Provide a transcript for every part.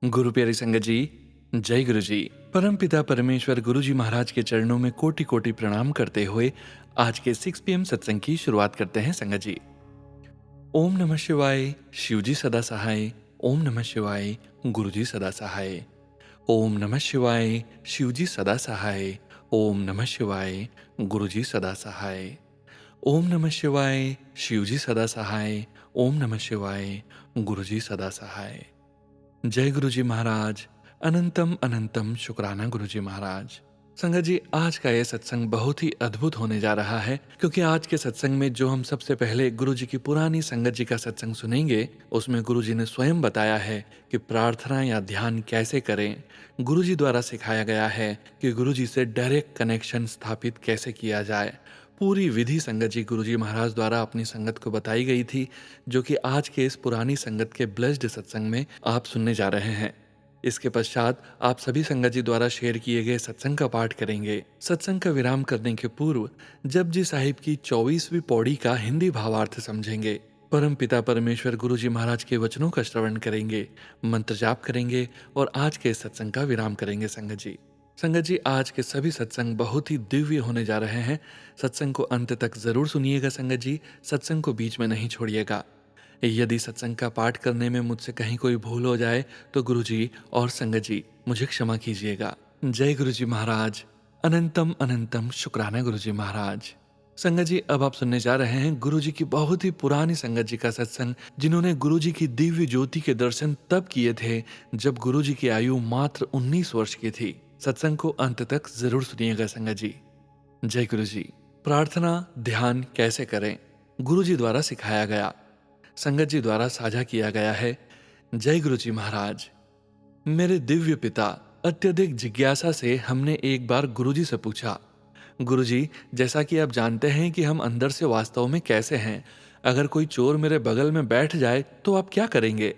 गुरु प्यारी संगत जी, जय गुरु जी। परम पिता परमेश्वर गुरु जी महाराज के चरणों में कोटि कोटि प्रणाम करते हुए आज के 6 PM सत्संग की शुरुआत करते हैं संगत जी। ओम नमः शिवाय, शिव जी सदा सहाय। ओम नमः शिवाय, गुरु जी सदा सहाय। ओम नमः शिवाय, शिव जी सदा सहाय। ओम नमः शिवाय, गुरु जी सदा सहाय। ओम नमः शिवाय, शिव जी सदा सहाय। ओम नमः शिवाय, गुरु जी सदा सहाय। जय गुरु जी महाराज। अनंतम अनंतम शुक्राना गुरु जी महाराज। संगत जी, आज का ये सत्संग बहुत ही अद्भुत होने जा रहा है, क्योंकि आज के सत्संग में जो हम सबसे पहले गुरु जी की पुरानी संगत जी का सत्संग सुनेंगे, उसमें गुरु जी ने स्वयं बताया है कि प्रार्थना या ध्यान कैसे करें। गुरु जी द्वारा सिखाया गया है कि गुरु जी से डायरेक्ट कनेक्शन स्थापित कैसे किया जाए। पूरी विधि संगत जी गुरु जी महाराज द्वारा अपनी संगत को बताई गई थी, जो कि आज के इस पुरानी संगत के ब्लेस्ड सत्संग में आप सुनने जा रहे हैं। इसके पश्चात आप सभी संगत जी द्वारा शेयर किए गए सत्संग का पाठ करेंगे। सत्संग का विराम करने के पूर्व जपजी साहिब की 24वीं पौड़ी का हिंदी भावार्थ समझेंगे। परम पिता परमेश्वर गुरु जी महाराज के वचनों का श्रवण करेंगे, मंत्र जाप करेंगे और आज के इस सत्संग का विराम करेंगे संगत जी। संगत जी, आज के सभी सत्संग बहुत ही दिव्य होने जा रहे हैं। सत्संग को अंत तक जरूर सुनिएगा संगत जी, सत्संग को बीच में नहीं छोड़िएगा। यदि सत्संग का पाठ करने में मुझसे कहीं कोई भूल हो जाए तो गुरु जी और संगत जी मुझे क्षमा कीजिएगा। जय गुरु जी महाराज। अनंतम अनंतम शुक्राना गुरु जी महाराज। संगत जी, अब आप सुनने जा रहे हैं गुरु जी की बहुत ही पुरानी संगत जी का सत्संग, जिन्होंने गुरु जी की दिव्य ज्योति के दर्शन तब किए थे जब गुरु जी की आयु मात्र 19 वर्ष की थी। सत्संग को अंत तक जरूर सुनिएगा संगत जी। जय गुरु जी। प्रार्थना ध्यान कैसे करें, गुरु जी द्वारा सिखाया गया, संगत जी द्वारा साझा किया गया है। जय गुरु जी महाराज। मेरे दिव्य पिता, अत्यधिक जिज्ञासा से हमने एक बार गुरुजी से पूछा, गुरुजी, जैसा कि आप जानते हैं कि हम अंदर से वास्तव में कैसे हैं, अगर कोई चोर मेरे बगल में बैठ जाए तो आप क्या करेंगे?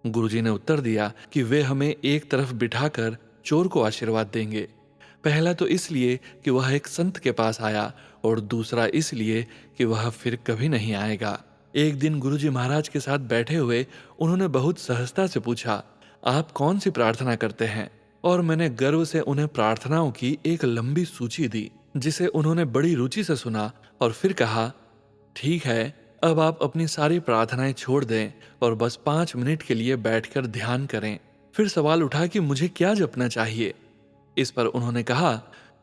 गुरुजी ने उत्तर दिया कि वे हमें एक तरफ बिठाकर चोर को आशीर्वाद देंगे। पहला तो इसलिए कि वह एक संत के पास आया, और दूसरा इसलिए कि वह फिर कभी नहीं आएगा। एक दिन गुरुजी महाराज के साथ बैठे हुए उन्होंने बहुत सहजता से पूछा, आप कौन सी प्रार्थना करते हैं? और मैंने गर्व से उन्हें प्रार्थनाओं की एक लंबी सूची दी, जिसे उन्होंने बड़ी रुचि से सुना और फिर कहा, ठीक है, अब आप अपनी सारी प्रार्थनाएं छोड़ दें और बस 5 मिनट के लिए बैठकर ध्यान करें। फिर सवाल उठा कि मुझे क्या जपना चाहिए। इस पर उन्होंने कहा,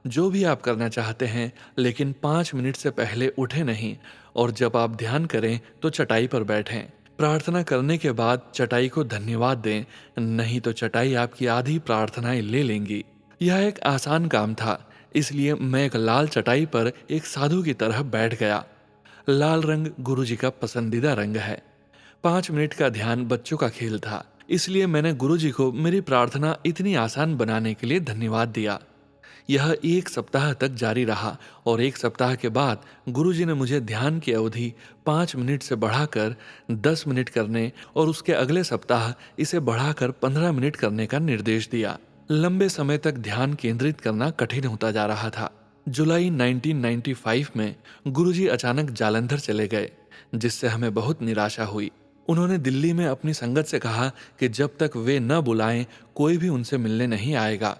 जो भी आप करना चाहते हैं, लेकिन 5 मिनट से पहले उठे नहीं, और जब आप ध्यान करें तो चटाई पर बैठें। प्रार्थना करने के बाद चटाई को धन्यवाद दें, नहीं तो चटाई आपकी आधी प्रार्थनाएं ले लेंगी। यह एक आसान काम था, इसलिए मैं एक लाल चटाई पर एक साधु की तरह बैठ गया। लाल रंग गुरुजी का पसंदीदा रंग है। 5 मिनट का ध्यान बच्चों का खेल था, इसलिए मैंने गुरुजी को मेरी प्रार्थना इतनी आसान बनाने के लिए धन्यवाद दिया। यह 1 सप्ताह तक जारी रहा, और 1 सप्ताह के बाद गुरुजी ने मुझे ध्यान की अवधि 5 मिनट से बढ़ाकर 10 मिनट करने और उसके अगले सप्ताह इसे बढ़ाकर 15 मिनट करने का निर्देश दिया। लंबे समय तक ध्यान केंद्रित करना कठिन होता जा रहा था। जुलाई 1995 में गुरुजी अचानक जालंधर चले गए, जिससे हमें बहुत निराशा हुई। उन्होंने दिल्ली में अपनी संगत से कहा कि जब तक वे न बुलाएं कोई भी उनसे मिलने नहीं आएगा।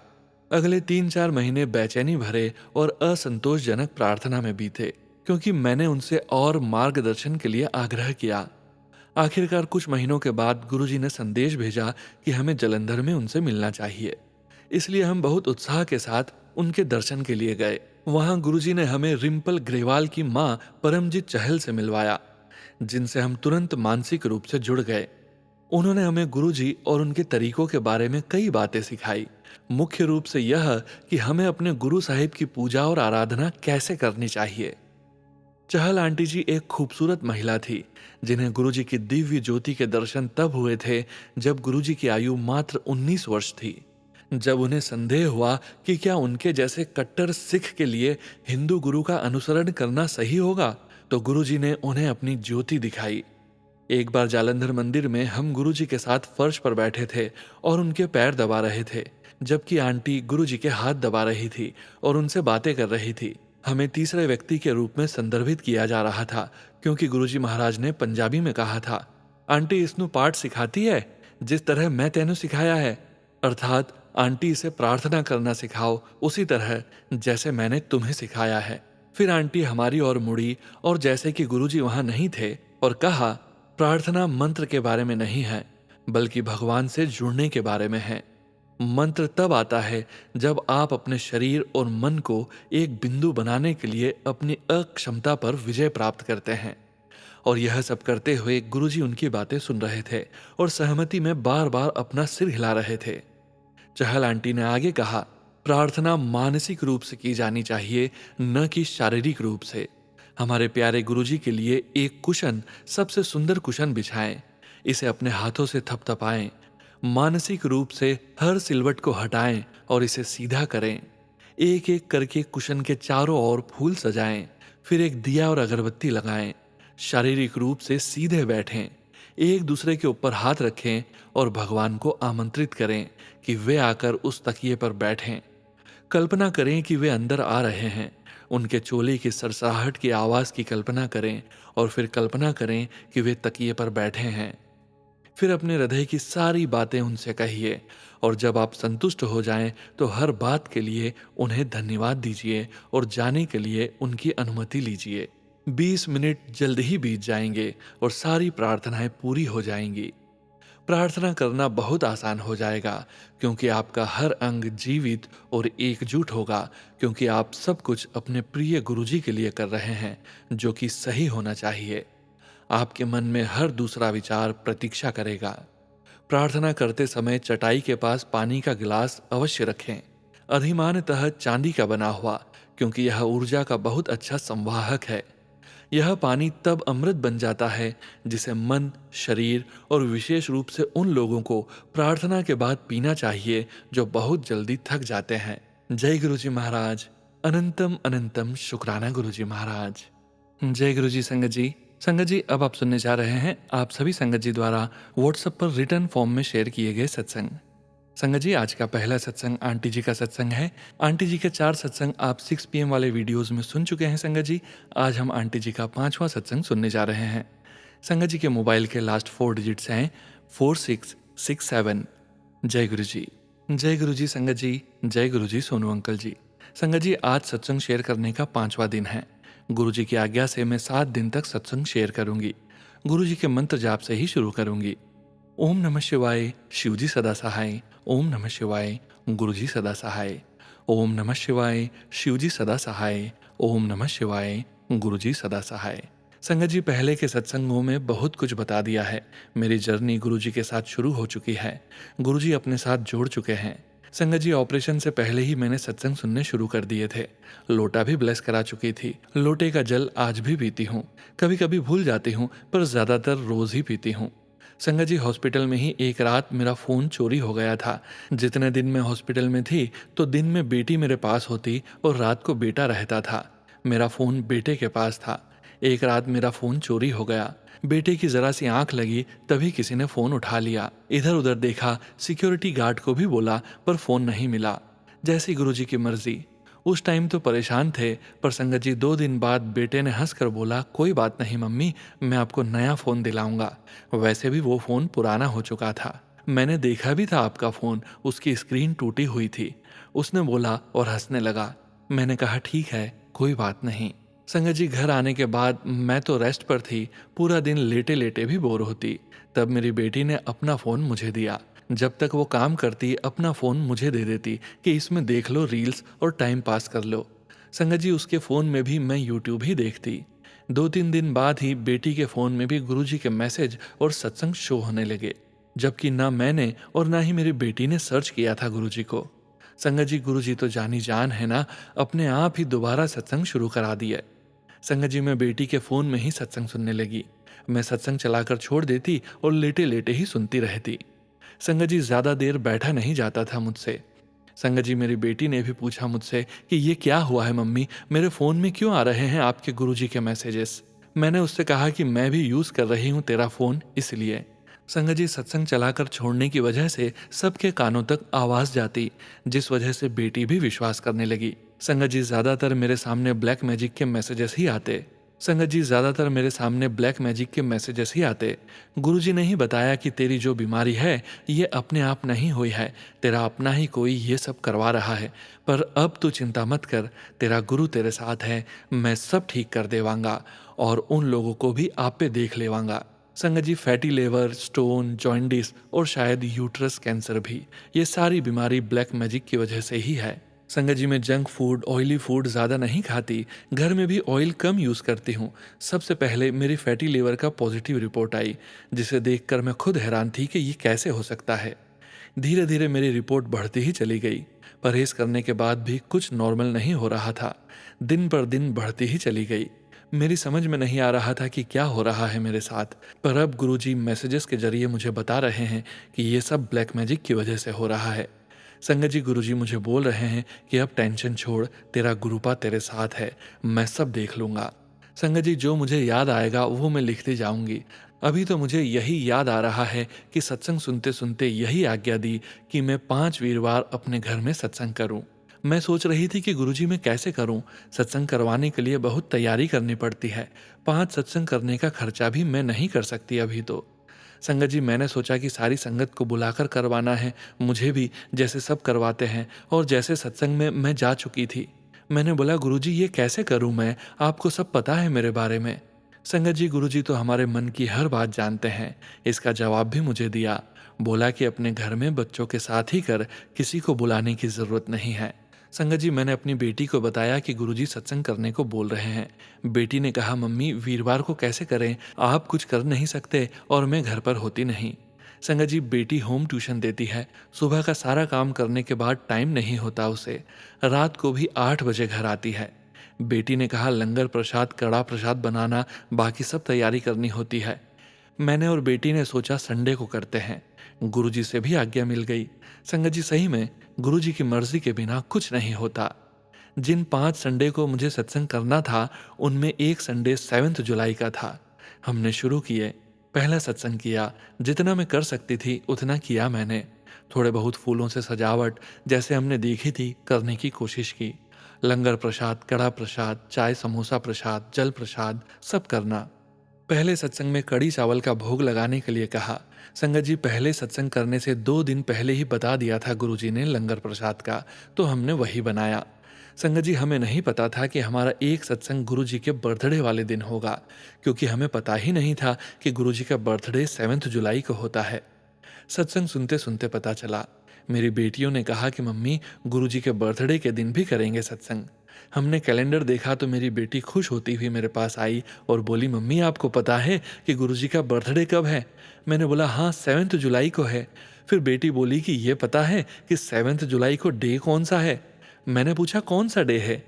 अगले 3-4 महीने बेचैनी भरे और असंतोषजनक प्रार्थना में बीते, क्योंकि मैंने उनसे और मार्गदर्शन के लिए आग्रह किया। आखिरकार कुछ महीनों के बाद गुरुजी ने संदेश भेजा कि हमें जलंधर में उनसे मिलना चाहिए। इसलिए हम बहुत उत्साह के साथ उनके दर्शन के लिए गए। वहां गुरुजी ने हमें रिम्पल ग्रेवाल की मां परमजीत चहल से मिलवाया, जिनसे हम तुरंत मानसिक रूप से जुड़ गए। उन्होंने हमें गुरुजी और उनके तरीकों के बारे में कई बातें सिखाई। मुख्य रूप से यह कि हमें अपने गुरु साहिब की पूजा और आराधना कैसे करनी चाहिए। चहल आंटी जी एक खूबसूरत महिला थी, जिन्हें गुरुजी की दिव्य ज्योति के दर्शन तब हुए थे जब गुरुजी की आयु मात्र 19 वर्ष थी। जब उन्हें संदेह हुआ कि क्या उनके जैसे कट्टर सिख के लिए हिंदू गुरु का अनुसरण करना सही होगा, तो गुरुजी ने उन्हें अपनी ज्योति दिखाई। एक बार जालंधर मंदिर में हम गुरुजी के साथ फर्श पर बैठे थे और उनके पैर दबा रहे थे, जबकि आंटी गुरुजी के हाथ दबा रही थी और उनसे बातें कर रही थी। हमें तीसरे व्यक्ति के रूप में संदर्भित किया जा रहा था, क्योंकि गुरुजी महाराज ने पंजाबी में कहा था, आंटी इसनु पाठ सिखाती है, जिस तरह मैं तेनू सिखाया है, अर्थात आंटी से प्रार्थना करना सिखाओ उसी तरह जैसे मैंने तुम्हें सिखाया है। फिर आंटी हमारी ओर मुड़ी और जैसे कि गुरुजी वहां नहीं थे और कहा, प्रार्थना मंत्र के बारे में नहीं है बल्कि भगवान से जुड़ने के बारे में है। मंत्र तब आता है जब आप अपने शरीर और मन को एक बिंदु बनाने के लिए अपनी अक्षमता पर विजय प्राप्त करते हैं। और यह सब करते हुए गुरुजी उनकी बातें सुन रहे थे और सहमति में बार बार अपना सिर हिला रहे थे। चहल आंटी ने आगे कहा, प्रार्थना मानसिक रूप से की जानी चाहिए, न कि शारीरिक रूप से। हमारे प्यारे गुरुजी के लिए एक कुशन, सबसे सुंदर कुशन बिछाएं, इसे अपने हाथों से थपथपाएं, मानसिक रूप से हर सिलवट को हटाएं और इसे सीधा करें। एक एक करके कुशन के चारों ओर फूल सजाएं, फिर एक दिया और अगरबत्ती लगाएं। शारीरिक रूप से सीधे बैठें, एक दूसरे के ऊपर हाथ रखें और भगवान को आमंत्रित करें कि वे आकर उस तकिए पर बैठें। कल्पना करें कि वे अंदर आ रहे हैं, उनके चोले की सरसराहट की आवाज की कल्पना करें और फिर कल्पना करें कि वे तकिए पर बैठे हैं। फिर अपने हृदय की सारी बातें उनसे कहिए और जब आप संतुष्ट हो जाएं तो हर बात के लिए उन्हें धन्यवाद दीजिए और जाने के लिए उनकी अनुमति लीजिए। 20 मिनट जल्द ही बीत जाएंगे और सारी प्रार्थनाएं पूरी हो जाएंगी। प्रार्थना करना बहुत आसान हो जाएगा क्योंकि आपका हर अंग जीवित और एकजुट होगा, क्योंकि आप सब कुछ अपने प्रिय गुरुजी के लिए कर रहे हैं, जो कि सही होना चाहिए। आपके मन में हर दूसरा विचार प्रतीक्षा करेगा। प्रार्थना करते समय चटाई के पास पानी का गिलास अवश्य रखें, अधिमानतः चांदी का बना हुआ, क्योंकि यह ऊर्जा का बहुत अच्छा संवाहक है। यह पानी तब अमृत बन जाता है जिसे मन, शरीर और विशेष रूप से उन लोगों को प्रार्थना के बाद पीना चाहिए जो बहुत जल्दी थक जाते हैं। जय गुरुजी महाराज। अनंतम अनंतम शुक्राना गुरुजी महाराज। जय गुरुजी संगत जी। संगत जी, अब आप सुनने जा रहे हैं आप सभी संगत जी द्वारा व्हाट्सएप पर रिटर्न फॉर्म में शेयर किए गए सत्संग। संगत जी, आज का पहला सत्संग आंटी जी का सत्संग है। आंटी जी के 4 सत्संग आप 6 PM वाले वीडियोस में सुन चुके हैं। संगत जी, आज हम आंटी जी का 5वां सत्संग सुनने जा रहे हैं। संगत जी के मोबाइल के लास्ट 4 डिजिट्स हैं 4667। जय गुरु जी। जय गुरु जी संगत जी। जय गुरु जी सोनू अंकल जी। संगत जी, आज सत्संग शेयर करने का 5वां दिन है। गुरु जी की आज्ञा से मैं 7 दिन तक सत्संग शेयर करूंगी। गुरु जी के मंत्र जाप से ही शुरू करूंगी। ओम नमः शिवाय, शिवजी सदा सहाय। ओम नमः शिवाय, गुरुजी सदा सहाय। ओम नमः शिवाय, शिवजी सदा सहाय। ओम नमः शिवाय, गुरुजी सदा सहाय। संगत जी, पहले के सत्संगों में बहुत कुछ बता दिया है। मेरी जर्नी गुरुजी के साथ शुरू हो चुकी है। गुरुजी अपने साथ जोड़ चुके हैं। संगत जी, ऑपरेशन से पहले ही मैंने सत्संग सुनने शुरू कर दिए थे। लोटा भी ब्लेस करा चुकी थी। लोटे का जल आज भी पीती हूँ। कभी कभी भूल जाती हूँ, पर ज्यादातर रोज ही पीती हूँ। संगत जी, हॉस्पिटल में ही एक रात मेरा फ़ोन चोरी हो गया था। जितने दिन मैं हॉस्पिटल में थी तो दिन में बेटी मेरे पास होती और रात को बेटा रहता था। मेरा फ़ोन बेटे के पास था। एक रात मेरा फ़ोन चोरी हो गया। बेटे की ज़रा सी आंख लगी, तभी किसी ने फ़ोन उठा लिया। इधर उधर देखा, सिक्योरिटी गार्ड को भी बोला, पर फ़ोन नहीं मिला। जैसी गुरुजी की मर्जी। उस टाइम तो परेशान थे, पर संगत जी 2 दिन बाद बेटे ने हंसकर बोला, कोई बात नहीं मम्मी, मैं आपको नया फ़ोन दिलाऊंगा। वैसे भी वो फ़ोन पुराना हो चुका था। मैंने देखा भी था आपका फ़ोन, उसकी स्क्रीन टूटी हुई थी। उसने बोला और हंसने लगा। मैंने कहा ठीक है, कोई बात नहीं। संगत जी, घर आने के बाद मैं तो रेस्ट पर थी, पूरा दिन लेटे लेटे भी बोर होती। तब मेरी बेटी ने अपना फ़ोन मुझे दिया। जब तक वो काम करती अपना फ़ोन मुझे दे देती कि इसमें देख लो रील्स और टाइम पास कर लो। संगत जी, उसके फ़ोन में भी मैं यूट्यूब ही देखती। 2-3 दिन बाद ही बेटी के फ़ोन में भी गुरुजी के मैसेज और सत्संग शो होने लगे, जबकि ना मैंने और ना ही मेरी बेटी ने सर्च किया था गुरुजी को। संगत जी, गुरुजी तो जानी जान है ना, अपने आप ही दोबारा सत्संग शुरू करा दिया। संगत जी, मैं बेटी के फ़ोन में ही सत्संग सुनने लगी। मैं सत्संग चलाकर छोड़ देती और लेटे लेटे ही सुनती रहती। संगत जी, ज्यादा देर बैठा नहीं जाता था मुझसे। संगत जी, मेरी बेटी ने भी पूछा मुझसे कि ये क्या हुआ है मम्मी, मेरे फोन में क्यों आ रहे हैं आपके गुरुजी के मैसेजेस। मैंने उससे कहा कि मैं भी यूज कर रही हूँ तेरा फोन, इसलिए। संगत जी, सत्संग चलाकर छोड़ने की वजह से सबके कानों तक आवाज जाती, जिस वजह से बेटी भी विश्वास करने लगी। संगत जी, ज्यादातर मेरे सामने ब्लैक मैजिक के मैसेजेस ही आते। संगत जी, ज्यादातर मेरे सामने ब्लैक मैजिक के मैसेजेस ही आते। गुरुजी ने ही बताया कि तेरी जो बीमारी है ये अपने आप नहीं हुई है, तेरा अपना ही कोई ये सब करवा रहा है। पर अब तू चिंता मत कर, तेरा गुरु तेरे साथ है, मैं सब ठीक कर देवांगा और उन लोगों को भी आप पे देख लेवांगा। संगत जी, फैटी लेवर, स्टोन, जॉइंडिस और शायद यूट्रस कैंसर भी, ये सारी बीमारी ब्लैक मैजिक की वजह से ही है। संगत जी, मैं जंक फूड, ऑयली फूड ज़्यादा नहीं खाती, घर में भी ऑयल कम यूज़ करती हूँ। सबसे पहले मेरी फैटी लीवर का पॉजिटिव रिपोर्ट आई, जिसे देखकर मैं खुद हैरान थी कि ये कैसे हो सकता है। धीरे धीरे मेरी रिपोर्ट बढ़ती ही चली गई। परहेज करने के बाद भी कुछ नॉर्मल नहीं हो रहा था, दिन पर दिन बढ़ती ही चली गई। मेरी समझ में नहीं आ रहा था कि क्या हो रहा है मेरे साथ। पर अब गुरुजी मैसेजेस के जरिए मुझे बता रहे हैं कि ये सब ब्लैक मैजिक की वजह से हो रहा है। संगत जी, गुरुजी मुझे बोल रहे हैं कि अब टेंशन छोड़, तेरा गुरुपा तेरे साथ है, मैं सब देख लूंगा। संगत जी, जो मुझे याद आएगा वो मैं लिखती जाऊंगी। अभी तो मुझे यही याद आ रहा है कि सत्संग सुनते सुनते यही आज्ञा दी कि मैं 5 वीरवार अपने घर में सत्संग करूं। मैं सोच रही थी कि गुरुजी मैं कैसे करूं। सत्संग करवाने के लिए बहुत तैयारी करनी पड़ती है, 5 सत्संग करने का खर्चा भी मैं नहीं कर सकती अभी तो। संगत जी, मैंने सोचा कि सारी संगत को बुलाकर करवाना है, मुझे भी, जैसे सब करवाते हैं और जैसे सत्संग में मैं जा चुकी थी। मैंने बोला, गुरुजी ये कैसे करूं मैं, आपको सब पता है मेरे बारे में। संगत जी, गुरुजी तो हमारे मन की हर बात जानते हैं। इसका जवाब भी मुझे दिया। बोला कि अपने घर में बच्चों के साथ ही कर, किसी को बुलाने की जरूरत नहीं है। संगत जी, मैंने अपनी बेटी को बताया कि गुरुजी सत्संग करने को बोल रहे हैं। बेटी ने कहा, मम्मी वीरवार को कैसे करें, आप कुछ कर नहीं सकते और मैं घर पर होती नहीं। संगत जी, बेटी होम ट्यूशन देती है, सुबह का सारा काम करने के बाद टाइम नहीं होता उसे, रात को भी 8 बजे घर आती है। बेटी ने कहा, लंगर प्रसाद, कड़ा प्रसाद बनाना, बाकी सब तैयारी करनी होती है। मैंने और बेटी ने सोचा संडे को करते हैं। गुरुजी से भी आज्ञा मिल गई। संगत जी, सही में गुरुजी की मर्जी के बिना कुछ नहीं होता। जिन 5 संडे को मुझे सत्संग करना था, उनमें एक संडे 7 जुलाई का था। हमने शुरू किए, पहला सत्संग किया, जितना मैं कर सकती थी उतना किया मैंने। थोड़े बहुत फूलों से सजावट जैसे हमने देखी थी करने की कोशिश की। लंगर प्रसाद, कड़ा प्रसाद, चाय समोसा प्रसाद, जल प्रसाद, सब करना। पहले सत्संग में कड़ी चावल का भोग लगाने के लिए कहा। संगत जी, पहले सत्संग करने से 2 दिन पहले ही बता दिया था गुरुजी ने लंगर प्रसाद का, तो हमने वही बनाया। संगत जी, हमें नहीं पता था कि हमारा एक सत्संग गुरुजी के बर्थडे वाले दिन होगा, क्योंकि हमें पता ही नहीं था कि गुरुजी का बर्थडे 7 जुलाई को होता है। सत्संग सुनते सुनते पता चला। मेरी बेटियों ने कहा कि मम्मी, गुरुजी के बर्थडे के दिन भी करेंगे सत्संग। हमने कैलेंडर देखा तो मेरी बेटी खुश होती हुई मेरे पास आई और बोली, मम्मी आपको पता है कि गुरुजी का बर्थडे कब है? मैंने बोला, हाँ 7 जुलाई को है। फिर बेटी बोली कि ये पता है कि 7 जुलाई को डे कौन सा है? मैंने पूछा, कौन सा डे है?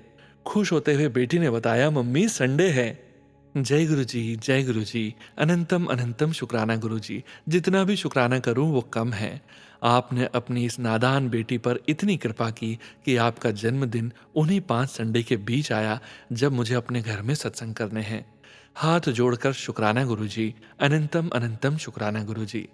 खुश होते हुए बेटी ने बताया, मम्मी संडे है। जय गुरु जी, जय गुरु जी, अनंतम अनंतम शुक्राना गुरु जी। जितना भी शुक्राना करूं वो कम है। आपने अपनी इस नादान बेटी पर इतनी कृपा की कि आपका जन्मदिन उन्हीं 5 संडे के बीच आया जब मुझे अपने घर में सत्संग करने हैं। हाथ जोड़कर शुक्राना गुरु जी, अनंतम अनंतम शुक्राना गुरु जी।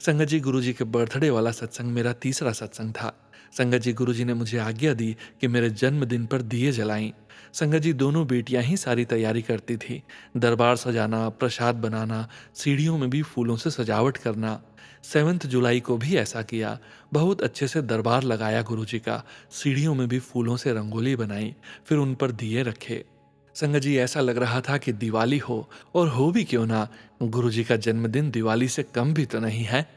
संगत जी, गुरुजी के बर्थडे वाला सत्संग मेरा तीसरा सत्संग था। संगत जी, गुरुजी ने मुझे आज्ञा दी कि मेरे जन्मदिन पर दिए जलाएं। संगत जी, दोनों बेटियां ही सारी तैयारी करती थी, दरबार सजाना, प्रसाद बनाना, सीढ़ियों में भी फूलों से सजावट करना। 7 जुलाई को भी ऐसा किया, बहुत अच्छे से दरबार लगाया गुरुजी का, सीढ़ियों में भी फूलों से रंगोली बनाई, फिर उन पर दिए रखे। संगत जी, ऐसा लग रहा था कि दिवाली हो, और हो भी क्यों ना, गुरुजी का जन्मदिन दिवाली से कम भी तो नहीं है।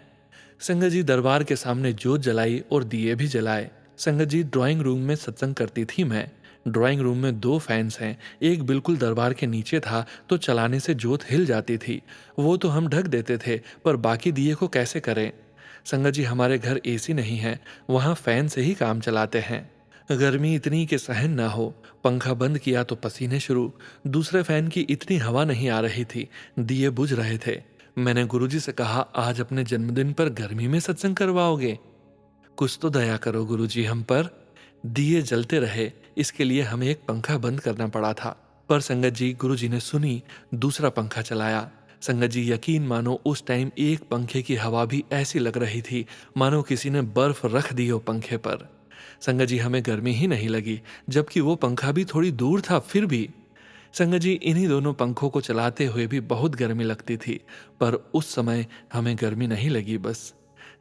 संगत जी, दरबार के सामने जोत जलाई और दिए भी जलाए। संगत जी, ड्राइंग रूम में सत्संग करती थी मैं। ड्राइंग रूम में 2 फैंस हैं, एक बिल्कुल दरबार के नीचे था तो चलाने से जोत हिल जाती थी, वो तो हम ढक देते थे, पर बाकी दिए को कैसे करें? संगत जी, हमारे घर एसी नहीं है, वहाँ फैन से ही काम चलाते हैं। गर्मी इतनी कि सहन ना हो, पंखा बंद किया तो पसीने शुरू। दूसरे फैन की इतनी हवा नहीं आ रही थी, दिए बुझ रहे थे। मैंने गुरुजी से कहा, आज अपने जन्मदिन पर गर्मी में सत्संग करवाओगे? कुछ तो दया करो गुरुजी हम पर। दिए जलते रहे, इसके लिए हमें एक पंखा बंद करना पड़ा था। पर संगत जी, गुरुजी ने सुनी, दूसरा पंखा चलाया। संगत जी, यकीन मानो उस टाइम एक पंखे की हवा भी ऐसी लग रही थी मानो किसी ने बर्फ रख दी हो पंखे पर। संगत जी, हमें गर्मी ही नहीं लगी, जबकि वो पंखा भी थोड़ी दूर था फिर भी। संगत जी, इन्हीं दोनों पंखों को चलाते हुए भी बहुत गर्मी लगती थी, पर उस समय हमें गर्मी नहीं लगी बस।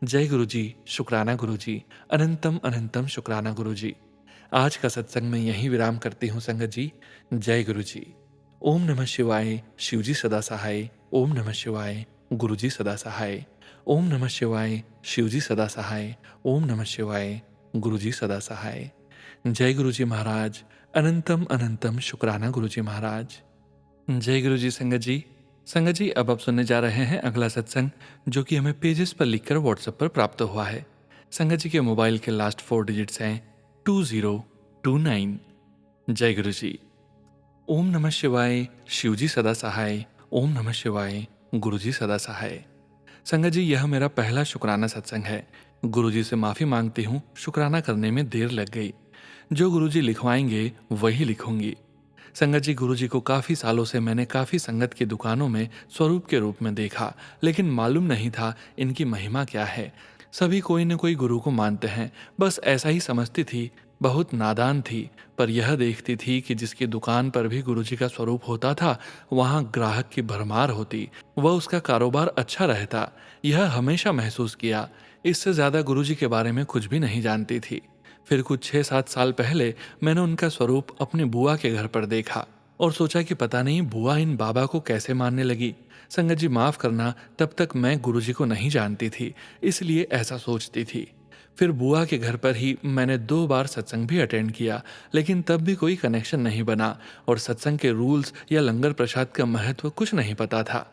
जय गुरु जी, शुक्राना गुरु जी, अनंतम अनंतम शुक्राना गुरु जी। आज का सत्संग में यहीं विराम करती हूँ संगत जी। जय गुरु जी। ओम नमः शिवाय, शिवजी सदा सहाय। ओम नमः शिवाय, गुरु जी सदा सहाय। ओम नमः शिवाय, शिवजी सदा सहाय। ओम नमः शिवाय, गुरु जी सदा सहाय। जय गुरु जी महाराज, अनंतम अनंतम शुक्राना गुरु जी महाराज। जय गुरु जी संगत जी। संगत जी, अब आप सुनने जा रहे हैं अगला सत्संग, जो कि हमें पेजेस पर लिखकर व्हाट्सएप पर प्राप्त हुआ है। संगत जी के मोबाइल के लास्ट 4 डिजिट्स हैं 2029। जय गुरु जी। ओम नमः शिवाय, शिवजी सदा सहाय। ओम नमः शिवाय, गुरु जी सदा सहाय। संगत जी, यह मेरा पहला शुक्राना सत्संग है। गुरु जी से माफ़ी मांगती हूँ, शुक्राना करने में देर लग गई। जो गुरु जी लिखवाएंगे वही लिखूंगी। संगत जी, गुरु जी को काफ़ी सालों से मैंने काफ़ी संगत की दुकानों में स्वरूप के रूप में देखा, लेकिन मालूम नहीं था इनकी महिमा क्या है। सभी कोई न कोई गुरु को मानते हैं, बस ऐसा ही समझती थी। बहुत नादान थी, पर यह देखती थी कि जिसकी दुकान पर भी गुरु जी का स्वरूप होता था, वहाँ ग्राहक की भरमार होती, वह उसका कारोबार अच्छा रहता। यह हमेशा महसूस किया। इससे ज़्यादा गुरु जी के बारे में कुछ भी नहीं जानती थी। फिर कुछ 6-7 साल पहले मैंने उनका स्वरूप अपनी बुआ के घर पर देखा और सोचा कि पता नहीं बुआ इन बाबा को कैसे मानने लगी। संगत जी, माफ़ करना, तब तक मैं गुरुजी को नहीं जानती थी, इसलिए ऐसा सोचती थी। फिर बुआ के घर पर ही मैंने 2 बार सत्संग भी अटेंड किया, लेकिन तब भी कोई कनेक्शन नहीं बना और सत्संग के रूल्स या लंगर प्रसाद का महत्व कुछ नहीं पता था।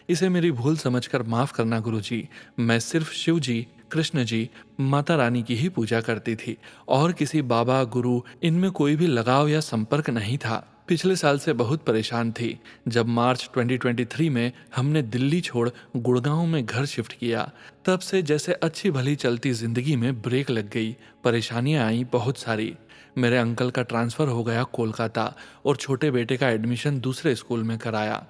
इसे मेरी भूल समझकर माफ़ करना गुरुजी। मैं सिर्फ शिव जी, कृष्ण जी, माता रानी की ही पूजा करती थी और किसी बाबा गुरु इनमें कोई भी लगाव या संपर्क नहीं था। पिछले साल से बहुत परेशान थी। जब मार्च 2023 में हमने दिल्ली छोड़ गुड़गांव में घर शिफ्ट किया, तब से जैसे अच्छी भली चलती जिंदगी में ब्रेक लग गई। परेशानियां आई बहुत सारी। मेरे अंकल का ट्रांसफ़र हो गया कोलकाता और छोटे बेटे का एडमिशन दूसरे स्कूल में कराया।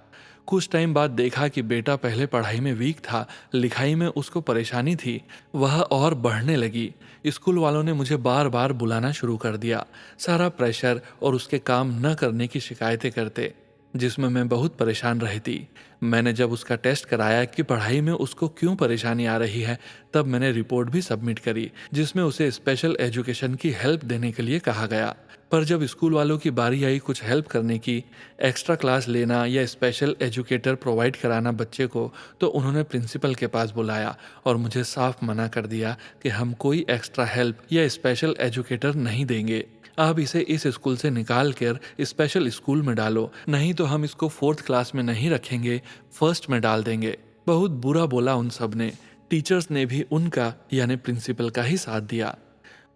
कुछ टाइम बाद देखा कि बेटा पहले पढ़ाई में वीक था, लिखाई में उसको परेशानी थी, वह और बढ़ने लगी। स्कूल वालों ने मुझे बार बार बुलाना शुरू कर दिया, सारा प्रेशर और उसके काम न करने की शिकायतें करते, जिसमें मैं बहुत परेशान रहती। मैंने जब उसका टेस्ट कराया कि पढ़ाई में उसको क्यों परेशानी आ रही है, तब मैंने रिपोर्ट भी सबमिट करी, जिसमें उसे स्पेशल एजुकेशन की हेल्प देने के लिए कहा गया। पर जब स्कूल वालों की बारी आई कुछ हेल्प करने की, एक्स्ट्रा क्लास लेना या स्पेशल एजुकेटर प्रोवाइड कराना बच्चे को, तो उन्होंने प्रिंसिपल के पास बुलाया और मुझे साफ मना कर दिया कि हम कोई एक्स्ट्रा हेल्प या स्पेशल एजुकेटर नहीं देंगे। आप इसे इस स्कूल से निकाल कर स्पेशल स्कूल में डालो, नहीं तो हम इसको 4th क्लास में नहीं रखेंगे, 1st में डाल देंगे। बहुत बुरा बोला उन सब ने। टीचर्स ने भी उनका यानी प्रिंसिपल का ही साथ दिया।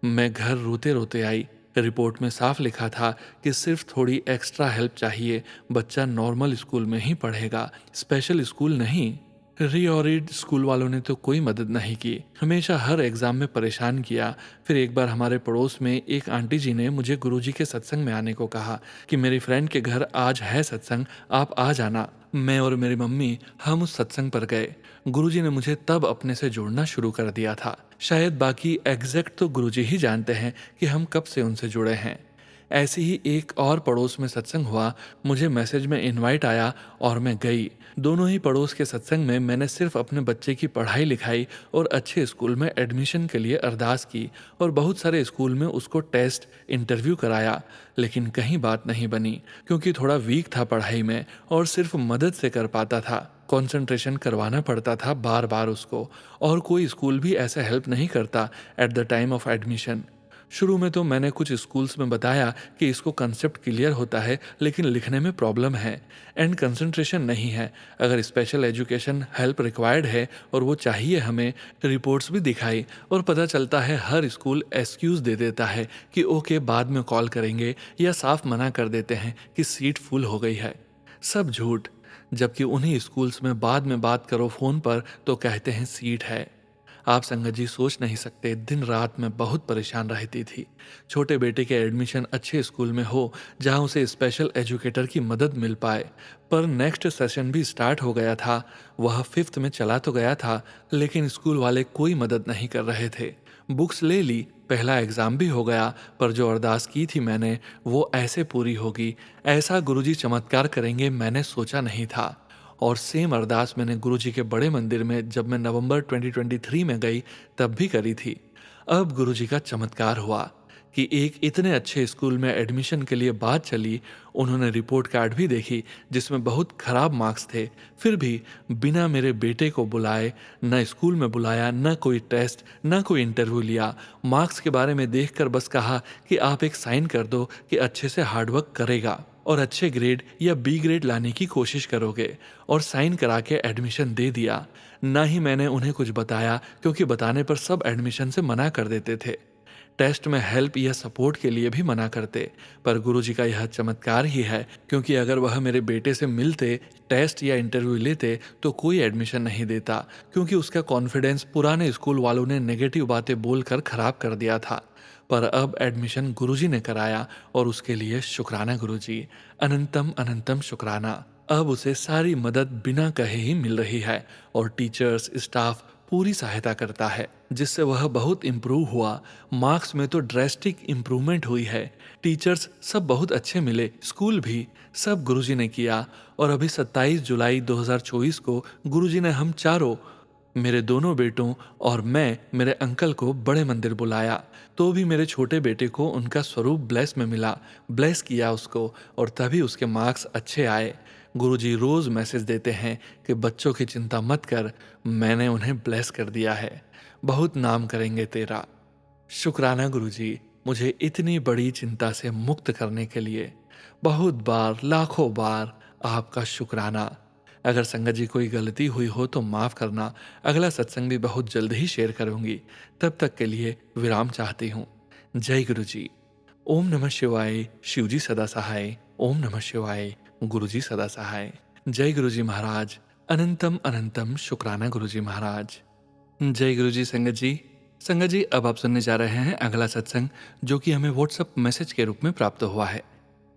मैं घर रोते रोते आई। रिपोर्ट में साफ लिखा था कि सिर्फ थोड़ी एक्स्ट्रा हेल्प चाहिए, बच्चा नॉर्मल स्कूल में ही पढ़ेगा, स्पेशल स्कूल नहीं। रीऑरिड स्कूल वालों ने तो कोई मदद नहीं की, हमेशा हर एग्जाम में परेशान किया। फिर एक बार हमारे पड़ोस में एक आंटी जी ने मुझे गुरुजी के सत्संग में आने को कहा कि मेरी फ्रेंड के घर आज है सत्संग, आप आ जाना। मैं और मेरी मम्मी हम उस सत्संग पर गए। गुरुजी ने मुझे तब अपने से जोड़ना शुरू कर दिया था। शायद बाकी एग्जैक्ट तो गुरुजी ही जानते हैं कि हम कब से उनसे जुड़े हैं। ऐसे ही एक और पड़ोस में सत्संग हुआ, मुझे मैसेज में इनवाइट आया और मैं गई। दोनों ही पड़ोस के सत्संग में मैंने सिर्फ अपने बच्चे की पढ़ाई लिखाई और अच्छे स्कूल में एडमिशन के लिए अरदास की और बहुत सारे स्कूल में उसको टेस्ट इंटरव्यू कराया, लेकिन कहीं बात नहीं बनी क्योंकि थोड़ा वीक था पढ़ाई में और सिर्फ मदद से कर पाता था। कंसंट्रेशन करवाना पड़ता था बार बार उसको, और कोई स्कूल भी ऐसा हेल्प नहीं करता at the time of admission. शुरू में तो मैंने कुछ स्कूल्स में बताया कि इसको कंसेप्ट क्लियर होता है, लेकिन लिखने में प्रॉब्लम है एंड कंसंट्रेशन नहीं है। अगर स्पेशल एजुकेशन हेल्प रिक्वायर्ड है और वो चाहिए हमें, रिपोर्ट्स भी दिखाई और पता चलता है हर स्कूल एक्सक्यूज़ दे देता है कि ओके बाद में कॉल करेंगे, या साफ मना कर देते हैं कि सीट फुल हो गई है। सब झूठ। जबकि उन्हीं स्कूल्स में बाद में बात करो फ़ोन पर तो कहते हैं सीट है। आप संगत जी सोच नहीं सकते, दिन रात में बहुत परेशान रहती थी। छोटे बेटे के एडमिशन अच्छे स्कूल में हो जहां उसे स्पेशल एजुकेटर की मदद मिल पाए। पर नेक्स्ट सेशन भी स्टार्ट हो गया था, वह 5th में चला तो गया था, लेकिन स्कूल वाले कोई मदद नहीं कर रहे थे। बुक्स ले ली पहला एग्ज़ाम भी हो गया, पर जो अरदास की थी मैंने वो ऐसे पूरी होगी, ऐसा गुरुजी चमत्कार करेंगे मैंने सोचा नहीं था। और सेम अरदास मैंने गुरुजी के बड़े मंदिर में जब मैं नवंबर 2023 में गई तब भी करी थी। अब गुरुजी का चमत्कार हुआ कि एक इतने अच्छे स्कूल में एडमिशन के लिए बात चली। उन्होंने रिपोर्ट कार्ड भी देखी जिसमें बहुत खराब मार्क्स थे, फिर भी बिना मेरे बेटे को बुलाए न स्कूल में बुलाया, न कोई टेस्ट, न कोई इंटरव्यू लिया। मार्क्स के बारे में देखकर बस कहा कि आप एक साइन कर दो कि अच्छे से हार्डवर्क करेगा और अच्छे ग्रेड या बी ग्रेड लाने की कोशिश करोगे, और साइन करा के एडमिशन दे दिया। ना ही मैंने उन्हें कुछ बताया, क्योंकि बताने पर सब एडमिशन से मना कर देते थे। टेस्ट में हेल्प या सपोर्ट के लिए भी मना करते। पर गुरुजी का यह चमत्कार ही है, क्योंकि अगर वह मेरे बेटे से मिलते, टेस्ट या इंटरव्यू लेते तो कोई एडमिशन नहीं देता, क्योंकि उसका कॉन्फिडेंस पुराने स्कूल वालों ने नेगेटिव बातें बोलकर खराब कर दिया था। पर अब एडमिशन गुरुजी ने कराया, और उसके लिए शुक्राना गुरुजी, अनंतम अनंतम शुक्राना। अब उसे सारी मदद बिना कहे ही मिल रही है, और टीचर्स, स्टाफ पूरी सहायता करता है, जिससे वह बहुत इम्प्रूव हुआ। मार्क्स में तो ड्रेस्टिक इम्प्रूवमेंट हुई है। टीचर्स सब बहुत अच्छे मिले, स्कूल भी, सब गुरुजी ने किया। और अभी 27 जुलाई 2024 को गुरुजी ने हम चारों, मेरे दोनों बेटों और मैं, मेरे अंकल को बड़े मंदिर बुलाया। तो भी मेरे छोटे बेटे को उनका स्वरूप ब्लेस में मिला, ब्लेस किया उसको, और तभी उसके मार्क्स अच्छे आए। गुरुजी रोज मैसेज देते हैं कि बच्चों की चिंता मत कर, मैंने उन्हें ब्लेस कर दिया है, बहुत नाम करेंगे तेरा। शुक्राना गुरुजी, मुझे इतनी बड़ी चिंता से मुक्त करने के लिए। बहुत बार, लाखों बार आपका शुक्राना। अगर संगत जी कोई गलती हुई हो तो माफ़ करना। अगला सत्संग भी बहुत जल्द ही शेयर करूंगी। तब तक के लिए विराम चाहती हूँ। जय गुरु जी। ओम नमः शिवाय। शिवजी सदा सहाय। ओम नमः शिवाय। गुरुजी सदा सहाय। जय गुरुजी महाराज। अनंतम अनंतम शुक्राना गुरुजी महाराज। जय गुरुजी संगत जी। संगत जी, अब आप सुनने जा रहे हैं अगला सत्संग, जो कि हमें व्हाट्सएप मैसेज के रूप में प्राप्त हुआ है।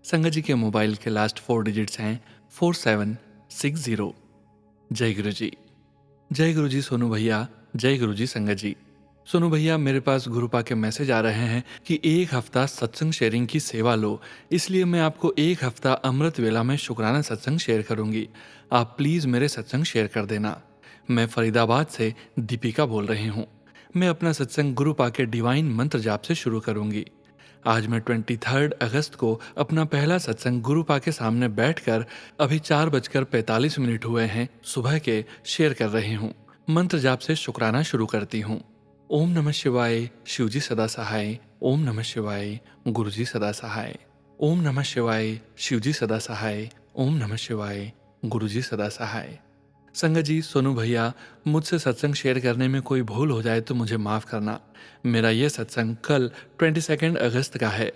संगत जी के मोबाइल के लास्ट 4 डिजिट्स हैं 4760। जय गुरु जी। जय गुरु जी सोनू भैया। जय गुरु जी संगत जी। सोनू भैया, मेरे पास गुरुपा के मैसेज आ रहे हैं कि एक हफ्ता सत्संग शेयरिंग की सेवा लो, इसलिए मैं आपको एक हफ्ता अमृत वेला में शुक्राना सत्संग शेयर करूंगी। आप प्लीज़ मेरे सत्संग शेयर कर देना। मैं फरीदाबाद से दीपिका बोल रही हूँ। मैं अपना सत्संग गुरुपा के डिवाइन मंत्र जाप से शुरू करूंगी। आज मैं 23 अगस्त को अपना पहला सत्संग गुरुपा के सामने बैठकर, अभी 4:45 हुए हैं सुबह के, शेयर कर रही हूँ। मंत्र जाप से शुक्राना शुरू करती हूँ। ओम नमः शिवाय। शिवजी सदा सहाय। ओम नमः शिवाय। गुरुजी सदा सहाय। ओम नमः शिवाय। शिवजी सदा सहाय। ओम नमः शिवाय। गुरुजी सदा सहाय। संगत जी, सोनू भैया, मुझसे सत्संग शेयर करने में कोई भूल हो जाए तो मुझे माफ़ करना। मेरा ये सत्संग कल 22 अगस्त का है।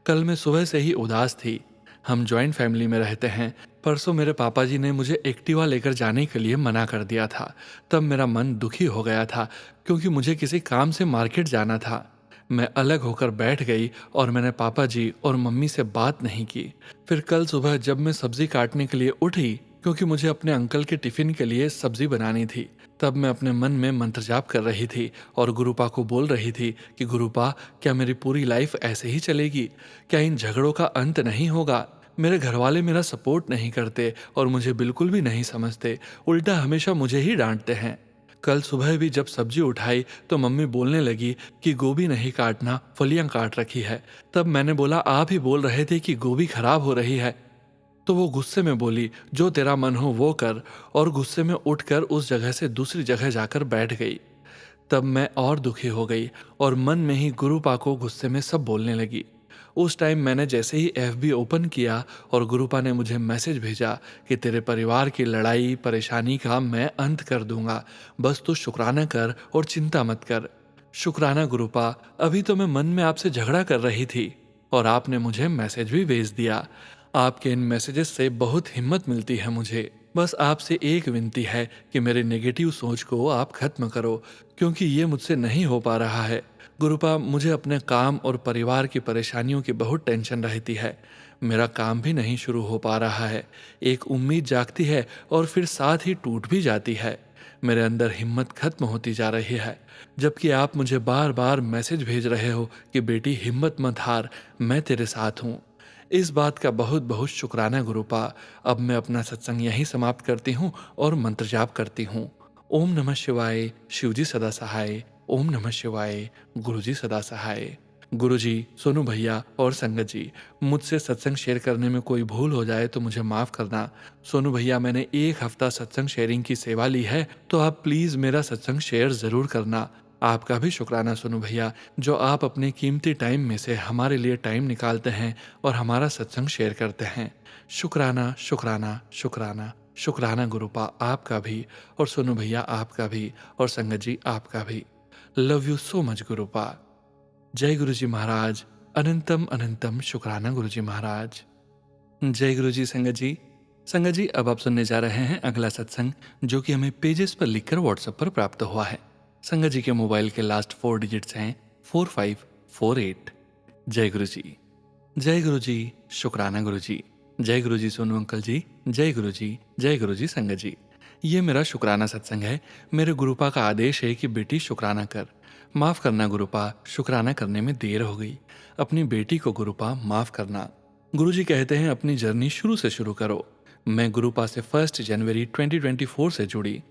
कल मैं सुबह से ही उदास थी। हम जॉइंट फैमिली में रहते हैं। परसों मेरे पापा जी ने मुझे एक्टिवा लेकर जाने के लिए मना कर दिया था। तब मेरा मन दुखी हो गया था, क्योंकि मुझे किसी काम से मार्केट जाना था। मैं अलग होकर बैठ गई और मैंने पापा जी और मम्मी से बात नहीं की। फिर कल सुबह जब मैं सब्जी काटने के लिए उठी, क्योंकि मुझे अपने अंकल के टिफिन के लिए सब्जी बनानी थी, तब मैं अपने मन में मंत्र जाप कर रही थी और गुरुपा को बोल रही थी कि गुरुपा, क्या मेरी पूरी लाइफ ऐसे ही चलेगी? क्या इन झगड़ों का अंत नहीं होगा? मेरे घर वाले मेरा सपोर्ट नहीं करते और मुझे बिल्कुल भी नहीं समझते, उल्टा हमेशा मुझे ही डांटते हैं। कल सुबह भी जब सब्जी उठाई तो मम्मी बोलने लगी कि गोभी नहीं काटना, फलियां काट रखी है। तब मैंने बोला, आप ही बोल रहे थे कि गोभी खराब हो रही है। तो वो गुस्से में बोली, जो तेरा मन हो वो कर, और गुस्से में उठकर उस जगह से दूसरी जगह जाकर बैठ गई। तब मैं और दुखी हो गई और मन में ही गुरुपा को गुस्से में सब बोलने लगी। उस टाइम मैंने जैसे ही FB ओपन किया और गुरुपा ने मुझे मैसेज भेजा कि तेरे परिवार की लड़ाई परेशानी का मैं अंत कर दूंगा, बस तू शुक्राना कर और चिंता मत कर। शुक्राना गुरुपा, अभी तो मैं मन में आपसे झगड़ा कर रही थी और आपने मुझे मैसेज भी भेज दिया। आपके इन मैसेजेस से बहुत हिम्मत मिलती है मुझे। बस आपसे एक विनती है कि मेरे नेगेटिव सोच को आप खत्म करो, क्योंकि ये मुझसे नहीं हो पा रहा है। गुरुपा, मुझे अपने काम और परिवार की परेशानियों की बहुत टेंशन रहती है। मेरा काम भी नहीं शुरू हो पा रहा है। एक उम्मीद जागती है और फिर साथ ही टूट भी जाती है। मेरे अंदर हिम्मत खत्म होती जा रही है, जबकि आप मुझे बार बार मैसेज भेज रहे हो कि बेटी हिम्मत मत हार, मैं तेरे साथ हूँ। इस बात का बहुत बहुत शुक्राना गुरुपा। अब मैं अपना सत्संग यहीं समाप्त करती हूँ और मंत्र जाप करती हूँ। ओम नमः शिवाय, शिवजी सदा सहाय। ओम नमः शिवाय, गुरुजी सदा सहाय। गुरुजी, सोनू भैया और संगत जी, मुझसे सत्संग शेयर करने में कोई भूल हो जाए तो मुझे माफ़ करना। सोनू भैया, मैंने 1 हफ्ता सत्संग शेयरिंग की सेवा ली है, तो आप प्लीज़ मेरा सत्संग शेयर ज़रूर करना। आपका भी शुक्राना सोनू भैया, जो आप अपने कीमती टाइम में से हमारे लिए टाइम निकालते हैं और हमारा सत्संग शेयर करते हैं। शुक्राना शुक्राना शुक्राना शुक्राना गुरुपा, आपका भी, और सोनू भैया आपका भी, और संगत जी आपका भी। Love you so much गुरुपा। जय गुरुजी महाराज। अनंतम अनंतम शुक्राना गुरुजी महाराज। जय गुरुजी संगत जी। संगत जी, अब आप सुनने जा रहे हैं अगला सत्संग, जो कि हमें पेजेस पर लिखकर व्हाट्सएप पर प्राप्त हुआ है। संगत जी के मोबाइल के लास्ट 4 डिजिट्स हैं 4548। जय गुरुजी। जय गुरुजी। शुक्राना गुरुजी। जय गुरुजी सोनू अंकल जी। जय गुरुजी। जय गुरुजी संगत जी। ये मेरा शुक्राना सत्संग है। मेरे गुरुपा का आदेश है कि बेटी शुक्राना कर। माफ करना गुरुपा, शुक्राना करने में देर हो गई। अपनी बेटी को गुरुपा माफ करना। गुरुजी कहते हैं अपनी जर्नी शुरू से शुरू करो। मैं गुरुपा से 1 जनवरी 2024 से जुड़ी।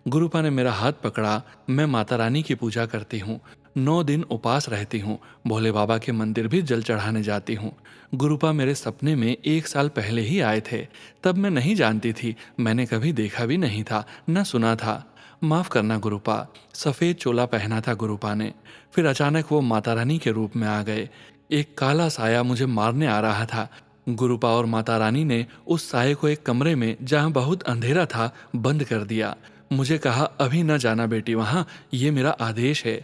गुरुपा ने मेरा हाथ पकड़ा। मैं माता रानी की पूजा करती हूँ। 9 दिन उपवास रहती हूँ। भोले बाबा के मंदिर भी जल चढ़ाने जाती हूँ। गुरुपा मेरे सपने में 1 साल पहले ही आए थे। तब मैं नहीं जानती थी, मैंने कभी देखा भी नहीं था, न सुना था। माफ करना गुरुपा। सफेद चोला पहना था गुरुपा ने। फिर अचानक वो माता रानी के रूप में आ गए। एक काला साया मुझे मारने आ रहा था। गुरुपा और माता रानी ने उस साये को एक कमरे में, जहां बहुत अंधेरा था, बंद कर दिया। मुझे कहा, अभी न जाना बेटी वहां, ये मेरा आदेश है।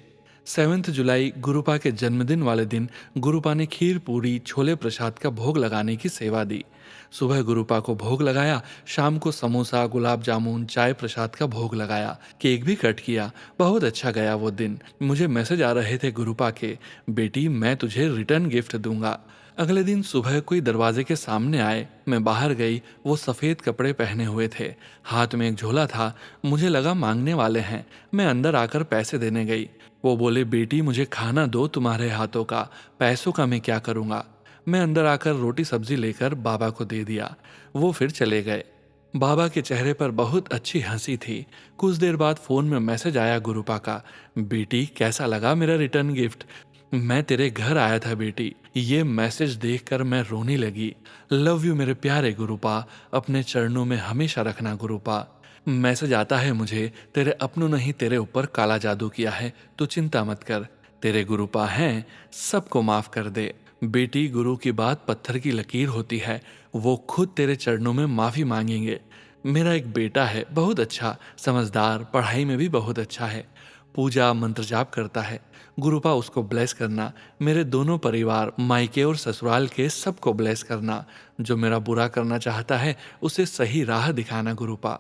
7 जुलाई गुरुपा के जन्मदिन वाले दिन गुरुपा ने खीर पूरी छोले प्रसाद का भोग लगाने की सेवा दी। सुबह गुरुपा को भोग लगाया, शाम को समोसा गुलाब जामुन चाय प्रसाद का भोग लगाया, केक भी कट किया। बहुत अच्छा गया वो दिन। मुझे मैसेज आ रहे थे गुरुपा के, बेटी मैं तुझे रिटर्न गिफ्ट दूंगा। अगले दिन सुबह कोई दरवाजे के सामने आए। मैं बाहर गई। वो सफ़ेद कपड़े पहने हुए थे, हाथ में एक झोला था। मुझे लगा मांगने वाले हैं। मैं अंदर आकर पैसे देने गई। वो बोले, बेटी मुझे खाना दो तुम्हारे हाथों का, पैसों का मैं क्या करूँगा। मैं अंदर आकर रोटी सब्जी लेकर बाबा को दे दिया। वो फिर चले गए। बाबा के चेहरे पर बहुत अच्छी हंसी थी। कुछ देर बाद फ़ोन में मैसेज आया गुरुपा का, बेटी कैसा लगा मेरा रिटर्न गिफ्ट। मैं तेरे घर आया था बेटी। ये मैसेज देखकर मैं रोने लगी। लव यू मेरे प्यारे गुरुपा, अपने चरणों में हमेशा रखना गुरुपा। मैसेज आता है मुझे, तेरे अपनों ने ही तेरे ऊपर काला जादू किया है, तो चिंता मत कर, तेरे गुरुपा हैं, सबको माफ कर दे। बेटी, गुरु की बात पत्थर की लकीर होती है, वो खुद तेरे चरणों में माफी मांगेंगे। मेरा एक बेटा है, बहुत अच्छा, समझदार, पढ़ाई में भी बहुत अच्छा है, पूजा मंत्र जाप करता है। गुरुपा उसको ब्लेस करना। मेरे दोनों परिवार, मायके और ससुराल के सबको ब्लेस करना। जो मेरा बुरा करना चाहता है उसे सही राह दिखाना गुरुपा।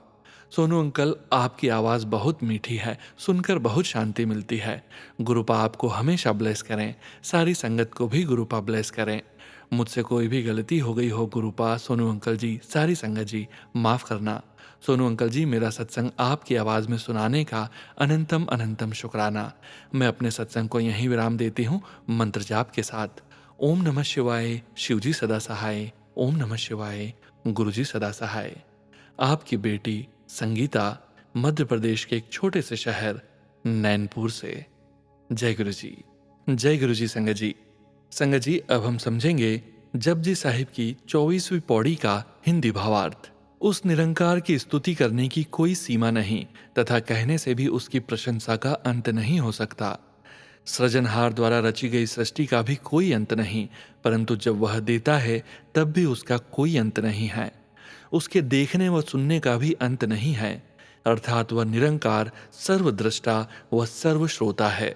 सोनू अंकल, आपकी आवाज़ बहुत मीठी है, सुनकर बहुत शांति मिलती है। गुरुपा आपको हमेशा ब्लेस करें। सारी संगत को भी गुरुपा ब्लेस करें। मुझसे कोई भी गलती हो गई हो गुरुपा, सोनू अंकल जी, सारी संगत जी, माफ़ करना। सोनू अंकल जी, मेरा सत्संग आपकी आवाज़ में सुनाने का अनंतम अनंतम शुक्राना। मैं अपने सत्संग को यहीं विराम देती हूँ मंत्र जाप के साथ। ओम नमः शिवाय, शिवजी सदा सहाय। ओम नमः शिवाय, गुरुजी सदा सहाय। आपकी बेटी संगीता, मध्य प्रदेश के एक छोटे से शहर नैनपुर से। जय गुरु जी। जय गुरु जी संगत जी। संगत जी, अब हम समझेंगे जपजी साहिब की 24वीं पौड़ी का हिंदी भावार्थ। उस निरंकार की स्तुति करने की कोई सीमा नहीं तथा कहने से भी उसकी प्रशंसा का अंत नहीं हो सकता। सृजनहार द्वारा रची गई सृष्टि का भी कोई अंत नहीं, परंतु जब वह देता है तब भी उसका कोई अंत नहीं है। उसके देखने व सुनने का भी अंत नहीं है, अर्थात वह निरंकार, सर्वद्रष्टा व सर्वश्रोता है।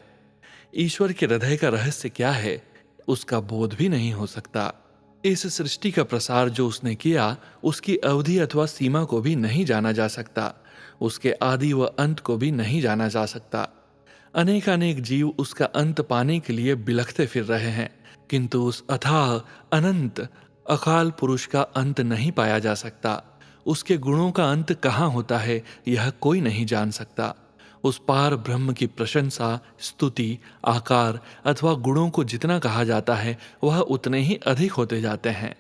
ईश्वर के हृदय का रहस्य क्या है, उसका बोध भी नहीं हो सकता। इस सृष्टि का प्रसार जो उसने किया, उसकी अवधि अथवा सीमा को भी नहीं जाना जा सकता। उसके आदि व अंत को भी नहीं जाना जा सकता। अनेकानेक जीव उसका अंत पाने के लिए बिलखते फिर रहे हैं, किंतु उस अथाह अनंत अकाल पुरुष का अंत नहीं पाया जा सकता। उसके गुणों का अंत कहाँ होता है यह कोई नहीं जान सकता। उस पार ब्रह्म की प्रशंसा, स्तुति, आकार अथवा गुणों को जितना कहा जाता है वह उतने ही अधिक होते जाते हैं।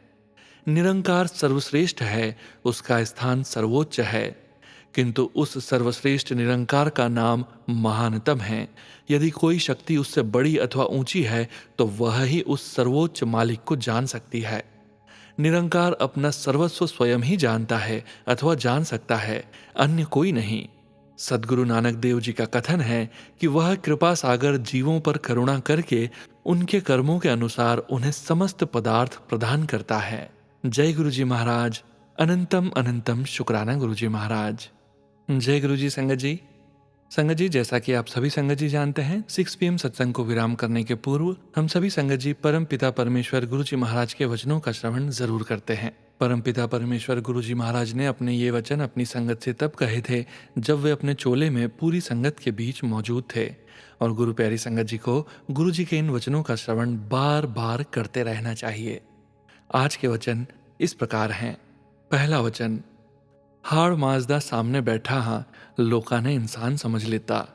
निरंकार सर्वश्रेष्ठ है, उसका स्थान सर्वोच्च है, किंतु उस सर्वश्रेष्ठ निरंकार का नाम महानतम है। यदि कोई शक्ति उससे बड़ी अथवा ऊंची है तो वह ही उस सर्वोच्च मालिक को जान सकती है। निरंकार अपना सर्वस्व स्वयं ही जानता है अथवा जान सकता है, अन्य कोई नहीं। सद्गुरु नानक देव जी का कथन है कि वह कृपा सागर जीवों पर करुणा करके उनके कर्मों के अनुसार उन्हें समस्त पदार्थ प्रदान करता है। जय गुरु जी महाराज। अनंतम अनंतम शुक्राना गुरु जी महाराज। जय गुरु जी। संगत जी, संगत जी, जैसा कि आप सभी संगत जी जानते हैं, 6 PM सत्संग को विराम करने के पूर्व हम सभी संगत जी परम पिता परमेश्वर गुरु जी महाराज के वचनों का श्रवण जरूर करते हैं। परम पिता परमेश्वर गुरु जी महाराज ने अपने ये वचन अपनी संगत से तब कहे थे जब वे अपने चोले में पूरी संगत के बीच मौजूद थे, और गुरु प्यारी संगत जी को गुरु जी के इन वचनों का श्रवण बार बार करते रहना चाहिए। आज के वचन इस प्रकार हैं। पहला वचन, हाड़ माजदा सामने बैठा हाँ, लोका ने इंसान समझ लेता।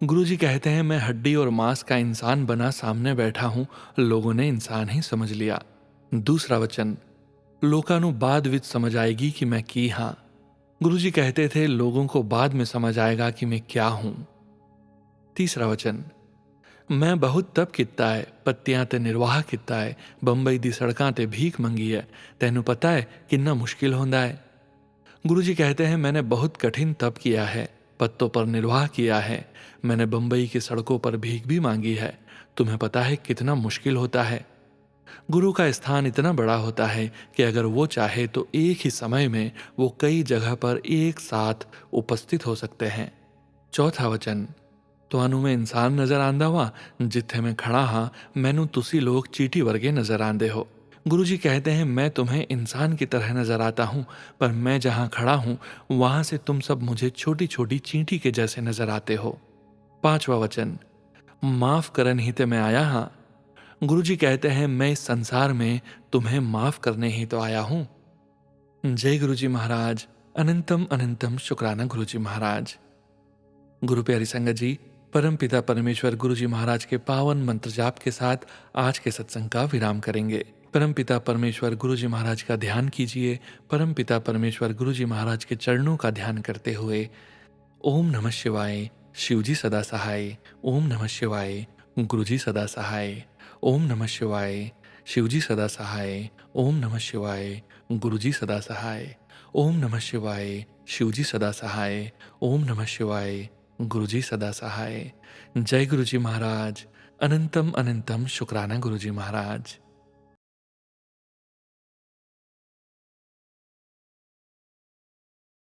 गुरुजी कहते हैं मैं हड्डी और मांस का इंसान बना सामने बैठा हूं, लोगों ने इंसान ही समझ लिया। दूसरा वचन, लोका नु बाद विच समझ आएगी कि मैं की हाँ। गुरुजी कहते थे लोगों को बाद में समझ आएगा कि मैं क्या हूं। तीसरा वचन, मैं बहुत तप किता है, पत्तियां ते निर्वाह किता है, बंबई दी सड़कां ते भीख मंगी है, तेनू पता है कितना मुश्किल होंदा है। गुरुजी कहते हैं मैंने बहुत कठिन तप किया है, पत्तों पर निर्वाह किया है, मैंने बंबई की सड़कों पर भीख भी मांगी है, तुम्हें पता है कितना मुश्किल होता है। गुरु का स्थान इतना बड़ा होता है कि अगर वो चाहे तो एक ही समय में वो कई जगह पर एक साथ उपस्थित हो सकते हैं। चौथा वचन, ਤੁਹਾਨੂੰ मैं इंसान नजर आंदा हुआ जिथे मैं खड़ा हाँ, मैनू तुसी लोग चीटी वर्गे नजर आंदे हो। गुरुजी कहते हैं मैं तुम्हें इंसान की तरह नजर आता हूँ, पर मैं जहाँ खड़ा हूँ वहां से तुम सब मुझे छोटी छोटी चींटी के जैसे नजर आते हो। पांचवा वचन, माफ करन ही ते मैं आया हाँ। गुरुजी कहते हैं मैं इस संसार में तुम्हें माफ करने ही तो आया हूँ। जय गुरुजी महाराज। अनंतम अनंतम शुक्राना गुरुजी महाराज। गुरु प्यारी संगत जी, परम पिता परमेश्वर गुरु जी महाराज के पावन मंत्र जाप के साथ आज के सत्संग का विराम करेंगे। परम पिता परमेश्वर गुरु जी महाराज का ध्यान कीजिए। परम पिता परमेश्वर गुरु जी महाराज के चरणों का ध्यान करते हुए ओम नमः शिवाय, शिवजी सदा सहाय। ओम नमः शिवाय, गुरु जी सदा सहाय। ओम नमः शिवाय, शिवजी सदा सहाय। ओम नमः शिवाय, गुरु जी सदा सहाय। ओम नमः शिवाय, शिवजी सदा सहाय। ओम नमः शिवाय, गुरुजी सदा सहाय। जय गुरुजी महाराज। अनंतम अनंतम शुक्राना गुरुजी महाराज।